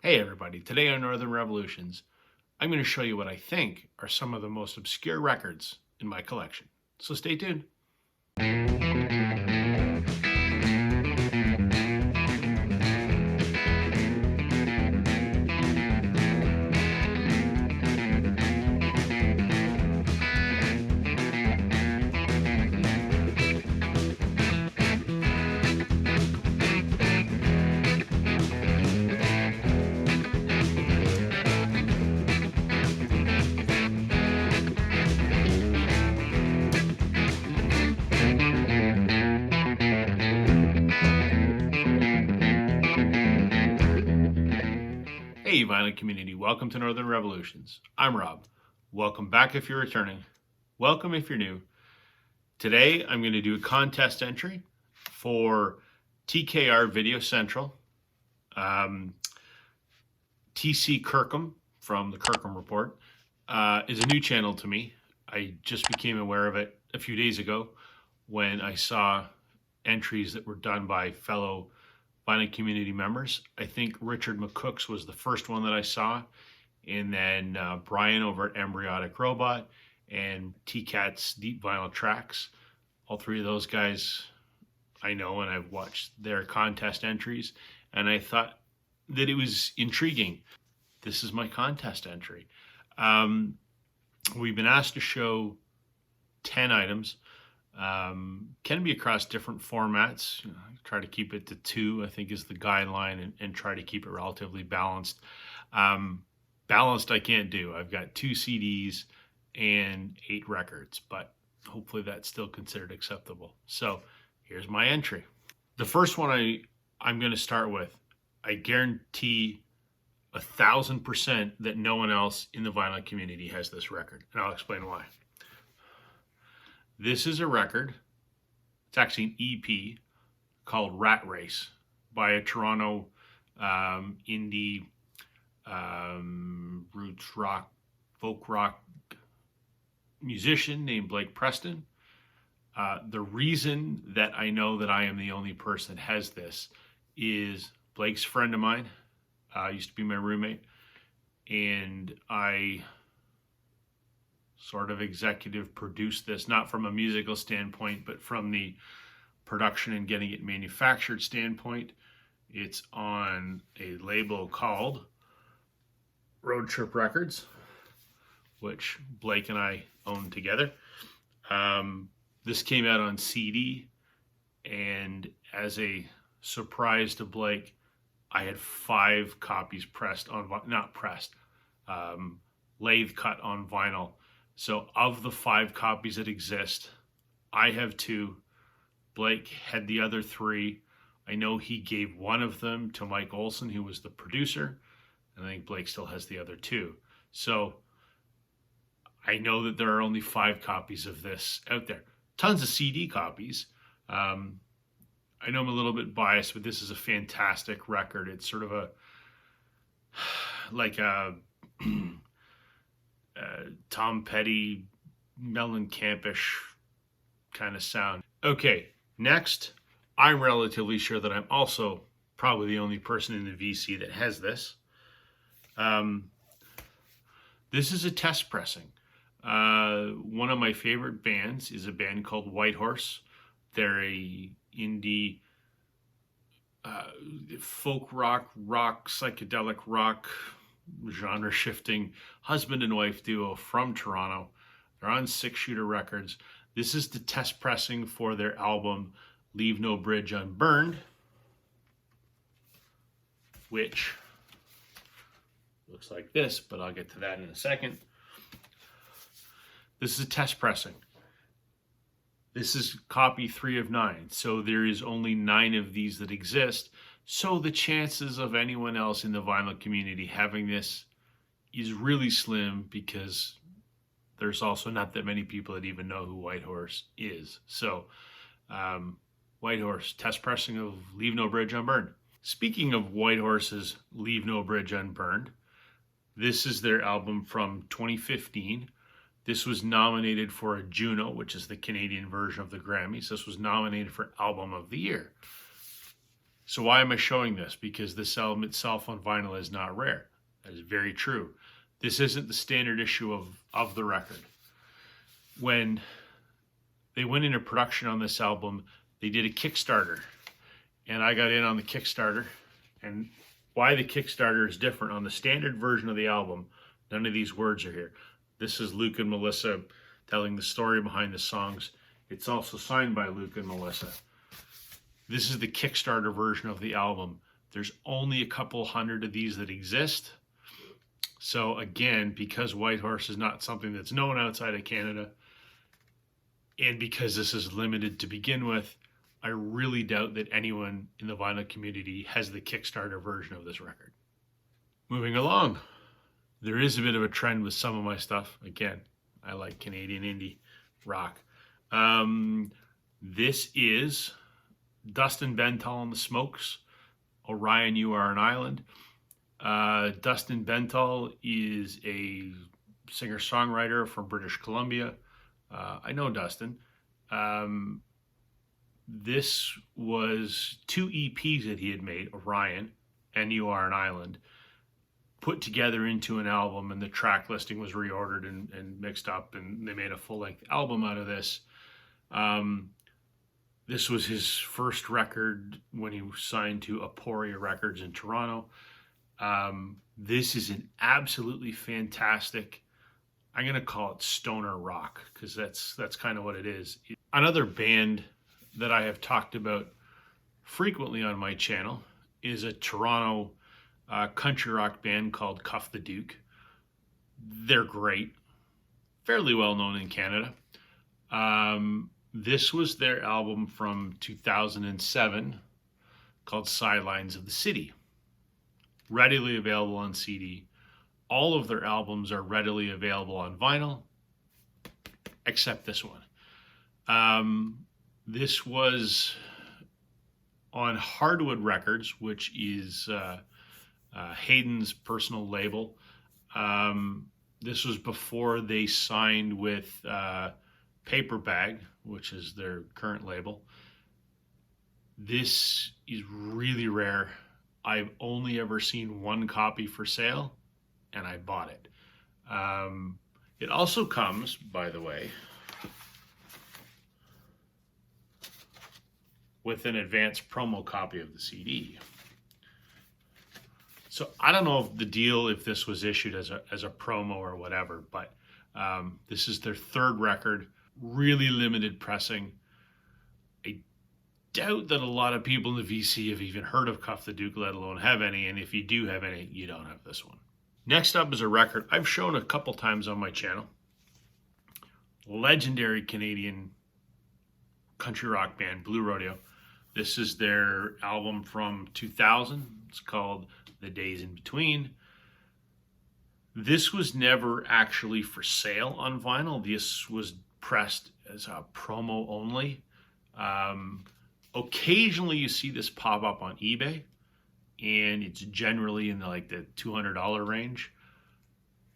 Hey everybody, today on Northern Revolutions, I'm going to show you what I think are some of the most obscure records in my collection. So stay tuned. Hey violent community, welcome to Northern Revolutions. I'm Rob. Welcome back if you're returning. Welcome if you're new. Today I'm going to do a contest entry for TKR Video Central. TC Kirkham from the Kirkham Report is a new channel to me. I just became aware of it a few days ago when I saw entries that were done by fellow violent community members. I think Richard McCook's was the first one that I saw, and then Brian over at Embryotic Robot and T-Cat's Deep Vinyl Tracks. All three of those guys I know, and I've watched their contest entries, and I thought that it was intriguing. This is my contest entry. We've been asked to show 10 items. Can be across different formats. Try to keep it to 2, I think, is the guideline, and try to keep it relatively balanced. Balanced I can't do. I've got 2 CDs and 8 records, but hopefully that's still considered acceptable. So here's my entry. The first one I'm going to start with, I guarantee 1,000% that no one else in the violent community has this record, and I'll explain why. This is a record, it's actually an EP called Rat Race by a Toronto indie roots rock, folk rock musician named Blake Preston. The reason that I know that I am the only person that has this is Blake's a friend of mine, used to be my roommate, and I sort of executive produced this, not from a musical standpoint, but from the production and getting it manufactured standpoint. It's on a label called Road Trip Records, which Blake and I own together. This came out on CD, and as a surprise to Blake, I had 5 copies pressed on, not pressed, lathe cut on vinyl. So of the 5 copies that exist, I have 2. Blake had the other 3. I know he gave one of them to Mike Olson, who was the producer, and I think Blake still has the other 2. So I know that there are only 5 copies of this out there. Tons of CD copies. I know I'm a little bit biased, but this is a fantastic record. It's sort of like a Tom Petty, Mellencampish kind of sound. Okay, next, I'm relatively sure that I'm also probably the only person in the VC that has this. This is a test pressing. One of my favorite bands is a band called Whitehorse. They're a indie folk rock, psychedelic rock, genre-shifting husband and wife duo from Toronto. They're on 6 Shooter Records. This is the test pressing for their album Leave No Bridge Unburned, which looks like this, but I'll get to that in a second. This is a test pressing. This is copy 3 of 9, so there is only 9 of these that exist. So the chances of anyone else in the vinyl community having this is really slim, because there's also not that many people that even know who Whitehorse is. So Whitehorse, test pressing of Leave No Bridge Unburned. Speaking of Whitehorse's Leave No Bridge Unburned, this is their album from 2015. This was nominated for a Juno, which is the Canadian version of the Grammys. This was nominated for Album of the Year. So why am I showing this? Because this album itself on vinyl is not rare. That is very true. This isn't the standard issue of the record. When they went into production on this album, they did a Kickstarter. And I got in on the Kickstarter. And why the Kickstarter is different, on the standard version of the album, none of these words are here. This is Luke and Melissa telling the story behind the songs. It's also signed by Luke and Melissa. This is the Kickstarter version of the album. There's only a couple hundred of these that exist. So again, because Whitehorse is not something that's known outside of Canada, and because this is limited to begin with, I really doubt that anyone in the vinyl community has the Kickstarter version of this record. Moving along, there is a bit of a trend with some of my stuff. Again, I like Canadian indie rock. This is Dustin Bentall and the Smokes, Orion, You Are an Island. Dustin Bentall is a singer-songwriter from British Columbia. I know Dustin. This was 2 EPs that he had made, Orion and You Are an Island, put together into an album, and the track listing was reordered and mixed up, and they made a full-length album out of this. This was his first record when he was signed to Obscuria Records in Toronto. This is an absolutely fantastic, I'm going to call it stoner rock, because that's kind of what it is. Another band that I have talked about frequently on my channel is a Toronto country rock band called Cuff the Duke. They're great, fairly well known in Canada. This was their album from 2007 called Sidelines of the City. Readily available on CD. All of their albums are readily available on vinyl, except this one. This was on Hardwood Records, which is Hayden's personal label. This was before they signed with Paper Bag, which is their current label. This is really rare. I've only ever seen one copy for sale, and I bought it. It also comes, by the way, with an advanced promo copy of the CD. So I don't know if the deal, if this was issued as a promo or whatever, but this is their third record, really limited pressing. I doubt that a lot of people in the VC have even heard of Cuff the Duke, let alone have any, and if you do have any, you don't have this one. Next up is a record I've shown a couple times on my channel. Legendary Canadian country rock band, Blue Rodeo. This is their album from 2000. It's called The Days in Between. This was never actually for sale on vinyl. This was pressed as a promo only. Occasionally you see this pop up on eBay, and it's generally in the $200 range.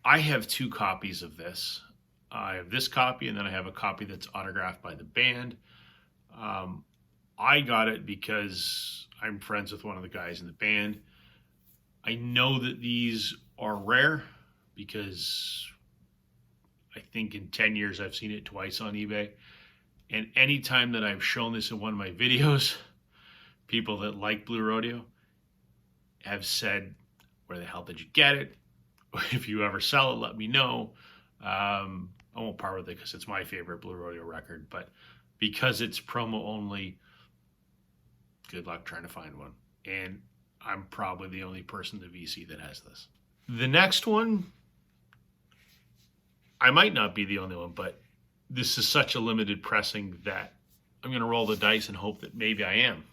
I have 2 copies of this. I have this copy, and then I have a copy that's autographed by the band. I got it because I'm friends with one of the guys in the band. I know that these are rare because I think in 10 years I've seen it twice on eBay. And anytime that I've shown this in one of my videos, people that like Blue Rodeo have said, where the hell did you get it? If you ever sell it, let me know. I won't part with it because it's my favorite Blue Rodeo record, but because it's promo only, good luck trying to find one. And I'm probably the only person in the VC that has this. The next one, I might not be the only one, but this is such a limited pressing that I'm going to roll the dice and hope that maybe I am.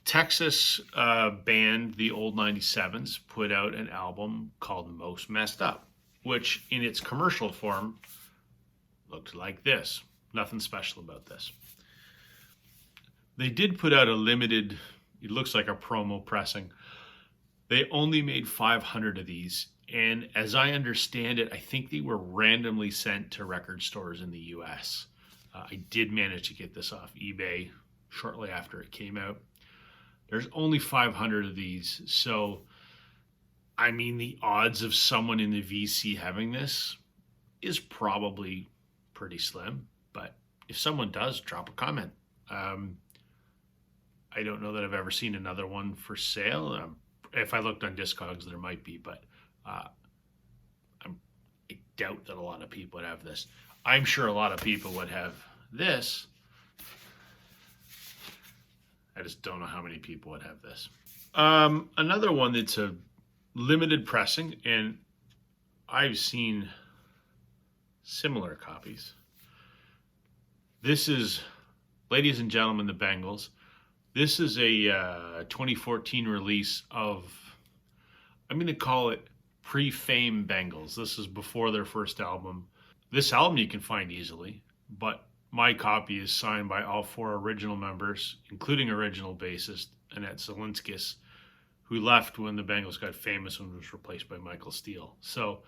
Texas band, the Old 97s, put out an album called Most Messed Up, which in its commercial form looked like this. Nothing special about this. They did put out a limited, it looks like a promo pressing. They only made 500 of these. And as I understand it, I think they were randomly sent to record stores in the US. I did manage to get this off eBay shortly after it came out. There's only 500 of these. So, I mean, the odds of someone in the VC having this is probably pretty slim. But if someone does, drop a comment. I don't know that I've ever seen another one for sale. If I looked on Discogs, there might be, but I doubt that a lot of people would have this. I'm sure a lot of people would have this. I just don't know how many people would have this. Another one that's a limited pressing, and I've seen similar copies. This is, ladies and gentlemen, the Bengals. This is a 2014 release of, I'm going to call it pre-fame Bengals. This is before their first album. This album you can find easily, but my copy is signed by all 4 original members, including original bassist Annette Zelinskis, who left when the Bengals got famous and was replaced by Michael Steele. So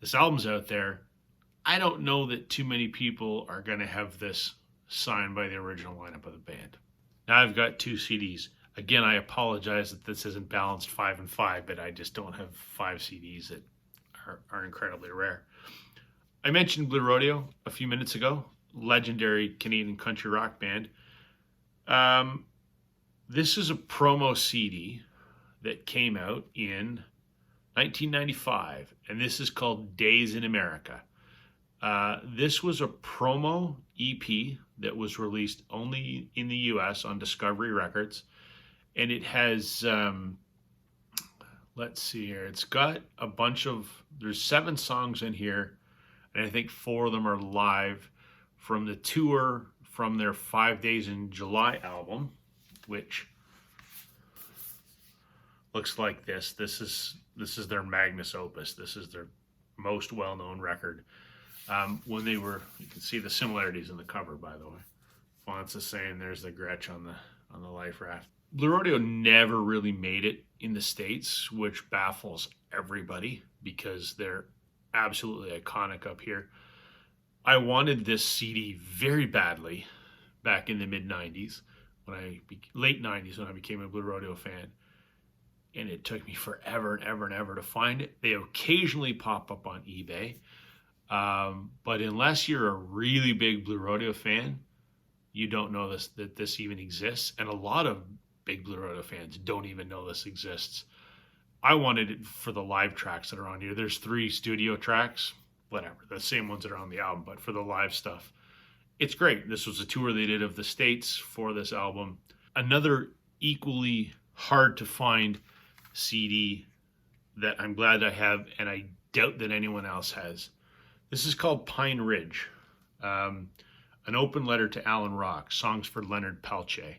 this album's out there. I don't know that too many people are going to have this signed by the original lineup of the band. Now I've got 2 CDs. Again, I apologize that this isn't balanced 5 and 5, but I just don't have 5 CDs that are incredibly rare. I mentioned Blue Rodeo a few minutes ago, legendary Canadian country rock band. This is a promo CD that came out in 1995, and this is called Days in America. This was a promo EP that was released only in the US on Discovery Records. And it has, let's see here, it's got a bunch of, there's 7 songs in here. And I think 4 of them are live from the tour from their 5 Days in July album, which looks like this. This is their magnus opus. This is their most well-known record. When they were, you can see the similarities in the cover, by the way. Font's the same. There's the Gretsch on the life raft. Blue Rodeo never really made it in the States, which baffles everybody because they're absolutely iconic up here. I wanted this CD very badly back in the mid-90s, late 90s when I became a Blue Rodeo fan. And it took me forever and ever and ever to find it. They occasionally pop up on eBay. But unless you're a really big Blue Rodeo fan, you don't know that this even exists. And a lot of big Blue Rodeo fans don't even know this exists. I wanted it for the live tracks that are on here. There's 3 studio tracks, whatever, the same ones that are on the album, but for the live stuff, it's great. This was a tour they did of the States for this album. Another equally hard to find CD that I'm glad I have, and I doubt that anyone else has. This is called Pine Ridge, an open letter to Alan Rock, songs for Leonard Pelche.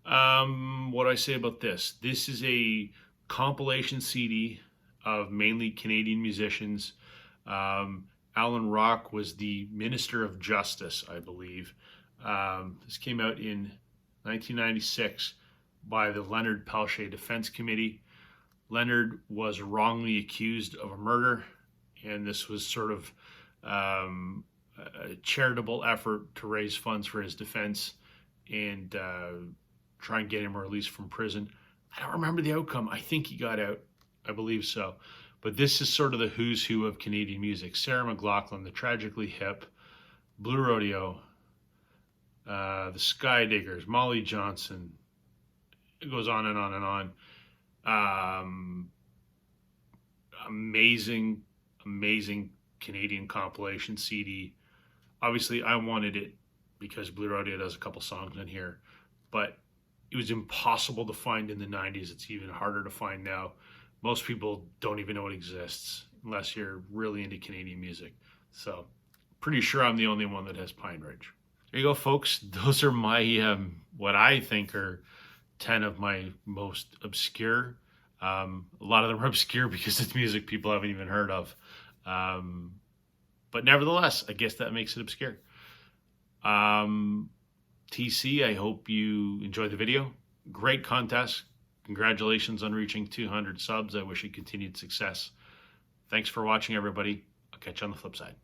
What do I say about this? This is a compilation CD of mainly Canadian musicians. Alan Rock was the Minister of Justice, I believe. This came out in 1996 by the Leonard Pelche Defense Committee. Leonard was wrongly accused of a murder, and this was sort of a charitable effort to raise funds for his defense and try and get him released from prison. I don't remember the outcome. I think he got out. I believe so. But this is sort of the who's who of Canadian music. Sarah McLachlan, the Tragically Hip, Blue Rodeo, the Sky Diggers, Molly Johnson. It goes on and on and on. Amazing Canadian compilation CD. Obviously, I wanted it because Blue Rodeo does a couple songs in here, but it was impossible to find in the 90s. It's even harder to find now. Most people don't even know it exists unless you're really into Canadian music. So pretty sure I'm the only one that has Pine Ridge. There you go, folks. Those are my, what I think are 10 of my most obscure. A lot of them are obscure because it's music people haven't even heard of. But nevertheless, I guess that makes it obscure. TC, I hope you enjoyed the video. Great contest. Congratulations on reaching 200 subs. I wish you continued success. Thanks for watching, everybody. I'll catch you on the flip side.